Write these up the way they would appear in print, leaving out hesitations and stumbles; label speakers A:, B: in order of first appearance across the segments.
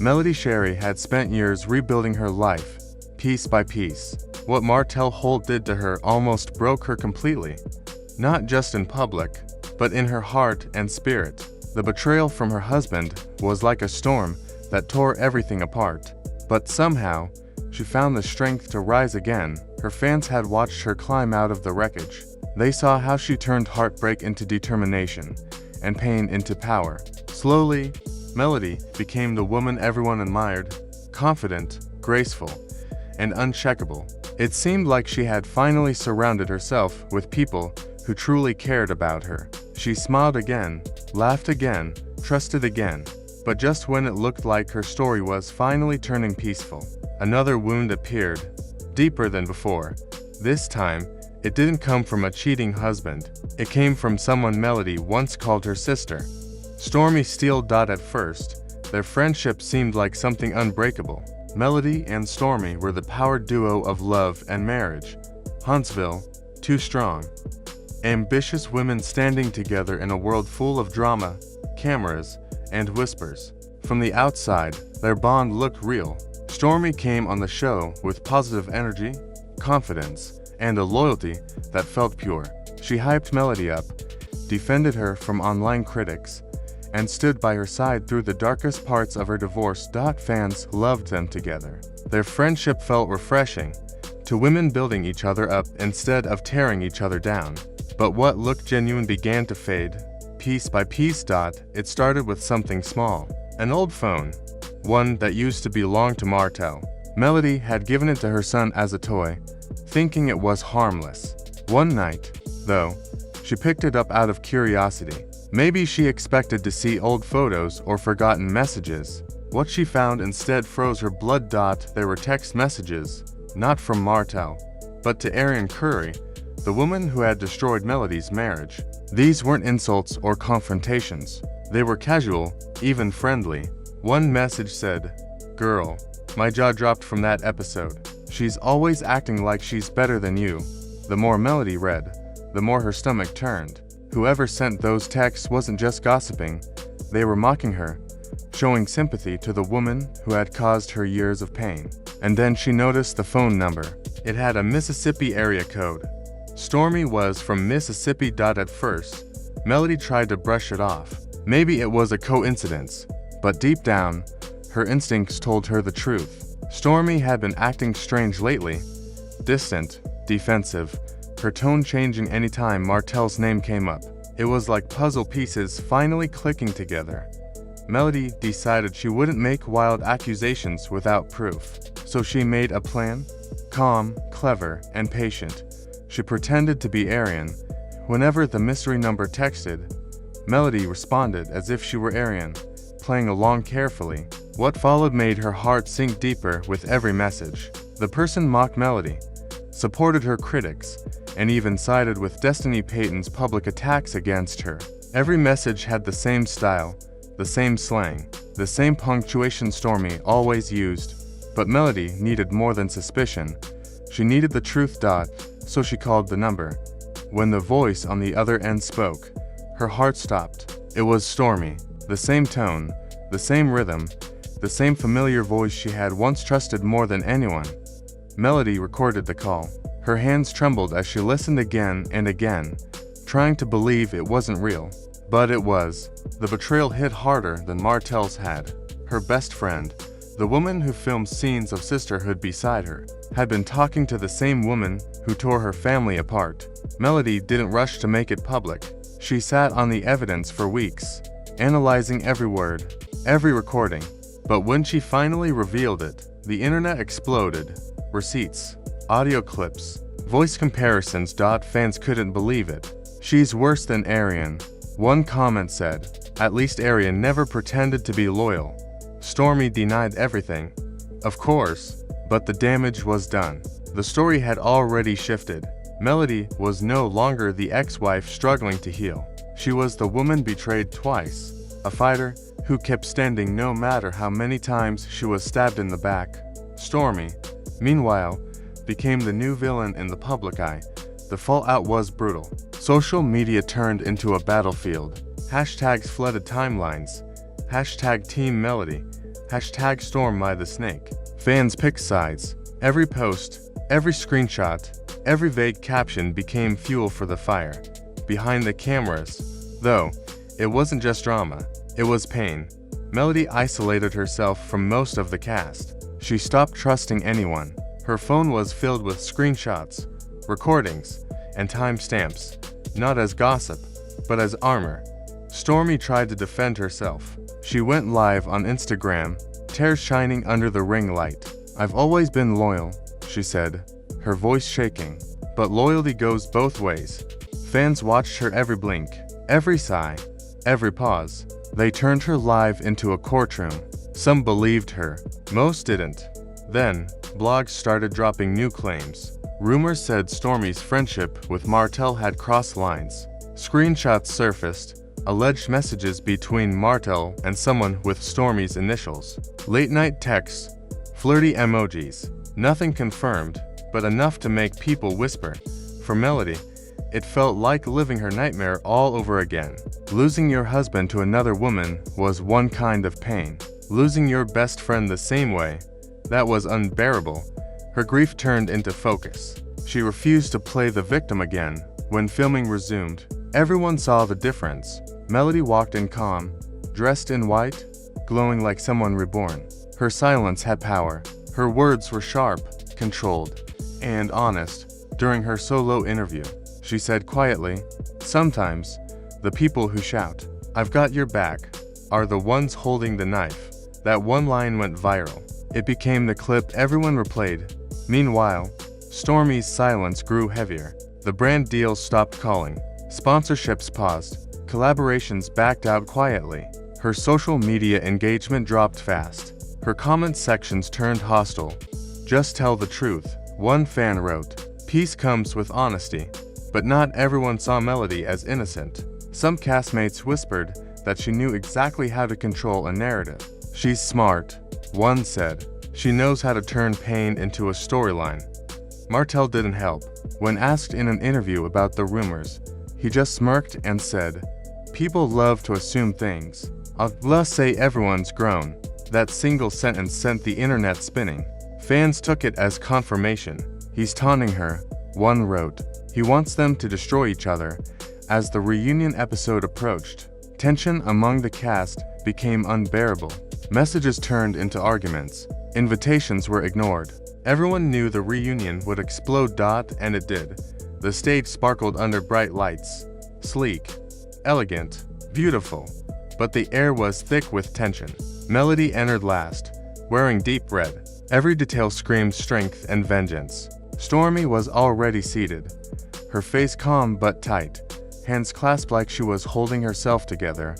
A: Melody Shari had spent years rebuilding her life, piece by piece. What Martell Holt did to her almost broke her completely. Not just in public, but in her heart and spirit. The betrayal from her husband was like a storm that tore everything apart. But somehow, she found the strength to rise again. Her fans had watched her climb out of the wreckage. They saw how she turned heartbreak into determination, and pain into power. Slowly, Melody became the woman everyone admired, confident, graceful, and uncheckable. It seemed like she had finally surrounded herself with people who truly cared about her. She smiled again, laughed again, trusted again. But just when it looked like her story was finally turning peaceful, another wound appeared, deeper than before. This time, it didn't come from a cheating husband. It came from someone Melody once called her sister, Stormi Steele. At first, their friendship seemed like something unbreakable. Melody and Stormi were the power duo of love and marriage. Huntsville, two strong, ambitious women standing together in a world full of drama, cameras, and whispers. From the outside, their bond looked real. Stormi came on the show with positive energy, confidence, and a loyalty that felt pure. She hyped Melody up, defended her from online critics, and stood by her side through the darkest parts of her divorce. Fans loved them together. Their friendship felt refreshing, to women building each other up instead of tearing each other down. But what looked genuine began to fade, piece by piece. It started with something small, an old phone, one that used to belong to Martell. Melody had given it to her son as a toy, thinking it was harmless. One night, though, she picked it up out of curiosity. Maybe she expected to see old photos or forgotten messages. What she found instead froze her blood. They were text messages, not from Martell, but to Arian Curry, the woman who had destroyed Melody's marriage. These weren't insults or confrontations. They were casual, even friendly. One message said, "Girl, my jaw dropped from that episode. She's always acting like she's better than you." The more Melody read, the more her stomach turned. Whoever sent those texts wasn't just gossiping, they were mocking her, showing sympathy to the woman who had caused her years of pain. And then she noticed the phone number. It had a Mississippi area code. Stormi was from Mississippi. At first, Melody tried to brush it off. Maybe it was a coincidence, but deep down, her instincts told her the truth. Stormi had been acting strange lately, distant, defensive, her tone changing anytime Martell's name came up. It was like puzzle pieces finally clicking together. Melody decided she wouldn't make wild accusations without proof. So she made a plan, calm, clever, and patient. She pretended to be Arian. Whenever the mystery number texted, Melody responded as if she were Arian, playing along carefully. What followed made her heart sink deeper with every message. The person mocked Melody, supported her critics, and even sided with Destiny Payton's public attacks against her. Every message had the same style, the same slang, the same punctuation Stormi always used. But Melody needed more than suspicion. She needed the truth. So she called the number. When the voice on the other end spoke, her heart stopped. It was Stormi. The same tone, the same rhythm, the same familiar voice she had once trusted more than anyone. Melody recorded the call. Her hands trembled as she listened again and again, trying to believe it wasn't real. But it was. The betrayal hit harder than Martell's had. Her best friend, the woman who filmed scenes of sisterhood beside her, had been talking to the same woman who tore her family apart. Melody didn't rush to make it public. She sat on the evidence for weeks, analyzing every word, every recording. But when she finally revealed it, the internet exploded. Receipts, audio clips, voice comparisons. Fans couldn't believe it. "She's worse than Arian," one comment said. "At least Arian never pretended to be loyal." Stormi denied everything. Of course, but the damage was done. The story had already shifted. Melody was no longer the ex-wife struggling to heal. She was the woman betrayed twice, a fighter who kept standing no matter how many times she was stabbed in the back. Stormi, meanwhile, became the new villain in the public eye. The fallout was brutal. Social media turned into a battlefield. Hashtags flooded timelines. Hashtag Team Melody. #StormMyTheSnake. Fans picked sides. Every post, every screenshot, every vague caption became fuel for the fire. Behind the cameras, though, it wasn't just drama, it was pain. Melody isolated herself from most of the cast. She stopped trusting anyone. Her phone was filled with screenshots, recordings, and timestamps, not as gossip, but as armor. Stormi tried to defend herself. She went live on Instagram, tears shining under the ring light. "I've always been loyal," she said, her voice shaking. But loyalty goes both ways. Fans watched her every blink, every sigh, every pause. They turned her live into a courtroom. Some believed her, most didn't. Then, blogs started dropping new claims. Rumors said Stormi's friendship with Martell had crossed lines. Screenshots surfaced, alleged messages between Martell and someone with Stormi's initials. Late-night texts, flirty emojis. Nothing confirmed, but enough to make people whisper. For Melody, it felt like living her nightmare all over again. Losing your husband to another woman was one kind of pain. Losing your best friend the same way, that was unbearable. Her grief turned into focus. She refused to play the victim again. When filming resumed, everyone saw the difference. Melody walked in calm, dressed in white, glowing like someone reborn. Her silence had power. Her words were sharp, controlled, and honest. During her solo interview, she said quietly, "Sometimes, the people who shout, 'I've got your back,' are the ones holding the knife." That one line went viral. It became the clip everyone replayed. Meanwhile, Stormi's silence grew heavier. The brand deals stopped calling. Sponsorships paused. Collaborations backed out quietly. Her social media engagement dropped fast. Her comment sections turned hostile. "Just tell the truth," one fan wrote. Peace comes with honesty. But not everyone saw Melody as innocent. Some castmates whispered that she knew exactly how to control a narrative. "She's smart," one said. "She knows how to turn pain into a storyline." Martell didn't help. When asked in an interview about the rumors, he just smirked and said, "People love to assume things. I'll say everyone's grown." That single sentence sent the internet spinning. Fans took it as confirmation. "He's taunting her," one wrote. "He wants them to destroy each other." As the reunion episode approached, tension among the cast became unbearable. Messages turned into arguments. Invitations were ignored. Everyone knew the reunion would explode, and it did. The stage sparkled under bright lights. Sleek, elegant, beautiful. But the air was thick with tension. Melody entered last, wearing deep red. Every detail screamed strength and vengeance. Stormi was already seated, her face calm but tight, hands clasped like she was holding herself together.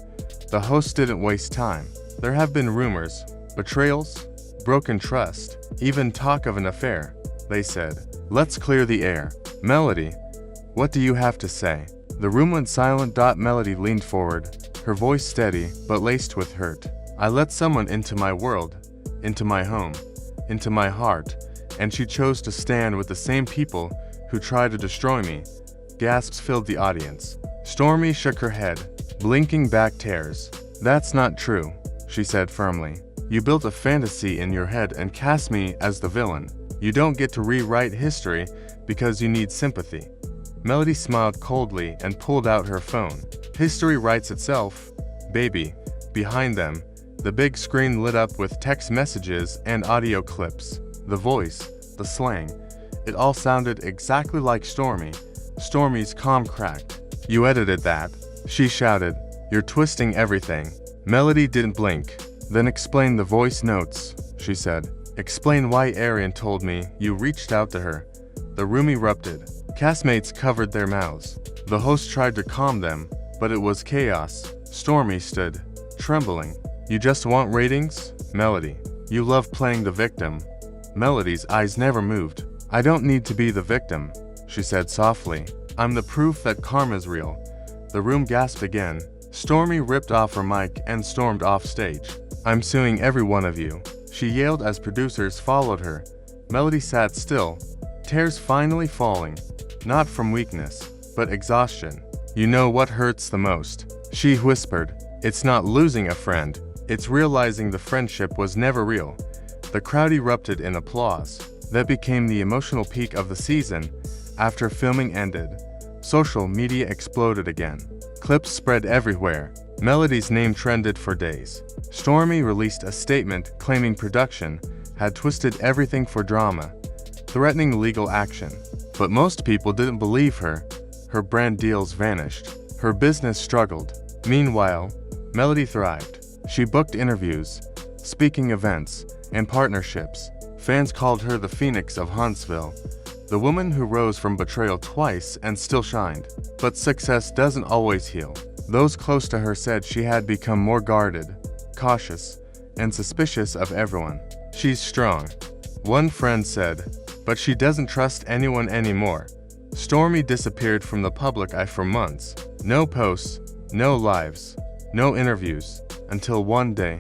A: The host didn't waste time. There have been rumors, betrayals, broken trust, even talk of an affair. They said, "Let's clear the air." "Melody, what do you have to say?" The room went silent. Melody leaned forward, her voice steady but laced with hurt. "I let someone into my world, into my home, into my heart, and she chose to stand with the same people who tried to destroy me." Gasps filled the audience. Stormi shook her head, blinking back tears. "That's not true," she said firmly. "You built a fantasy in your head and cast me as the villain. You don't get to rewrite history because you need sympathy." Melody smiled coldly and pulled out her phone. "History writes itself, baby." Behind them, the big screen lit up with text messages and audio clips. The voice, the slang, it all sounded exactly like Stormi. Stormi's calm cracked. "You edited that," she shouted. "You're twisting everything." Melody didn't blink. "Then explain the voice notes," she said. "Explain why Arian told me you reached out to her." The room erupted. Castmates covered their mouths. The host tried to calm them, but it was chaos. Stormi stood, trembling. "You just want ratings, Melody. You love playing the victim." Melody's eyes never moved. "I don't need to be the victim," she said softly. "I'm the proof that karma's real." The room gasped again. Stormi ripped off her mic and stormed off stage. "I'm suing every one of you," she yelled as producers followed her. Melody sat still, tears finally falling. Not from weakness, but exhaustion. "You know what hurts the most," she whispered. "It's not losing a friend. It's realizing the friendship was never real. The crowd erupted in applause. That became the emotional peak of the season. After filming ended, social media exploded again. Clips spread everywhere. Melody's name trended for days. Stormi released a statement claiming production had twisted everything for drama, threatening legal action. But most people didn't believe her. Her brand deals vanished. Her business struggled. Meanwhile, Melody thrived. She booked interviews, speaking events, and partnerships. Fans called her the Phoenix of Huntsville, the woman who rose from betrayal twice and still shined. But success doesn't always heal. Those close to her said she had become more guarded, cautious, and suspicious of everyone. She's strong, one friend said, but she doesn't trust anyone anymore. Stormi disappeared from the public eye for months. No posts, no lives, no interviews, until one day,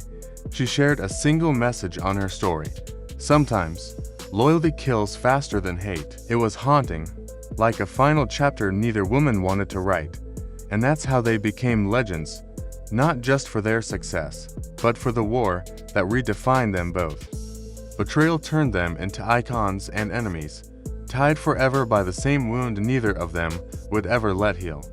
A: she shared a single message on her story. Sometimes, loyalty kills faster than hate. It was haunting, like a final chapter neither woman wanted to write. And that's how they became legends, not just for their success, but for the war that redefined them both. Betrayal turned them into icons and enemies, tied forever by the same wound neither of them would ever let heal.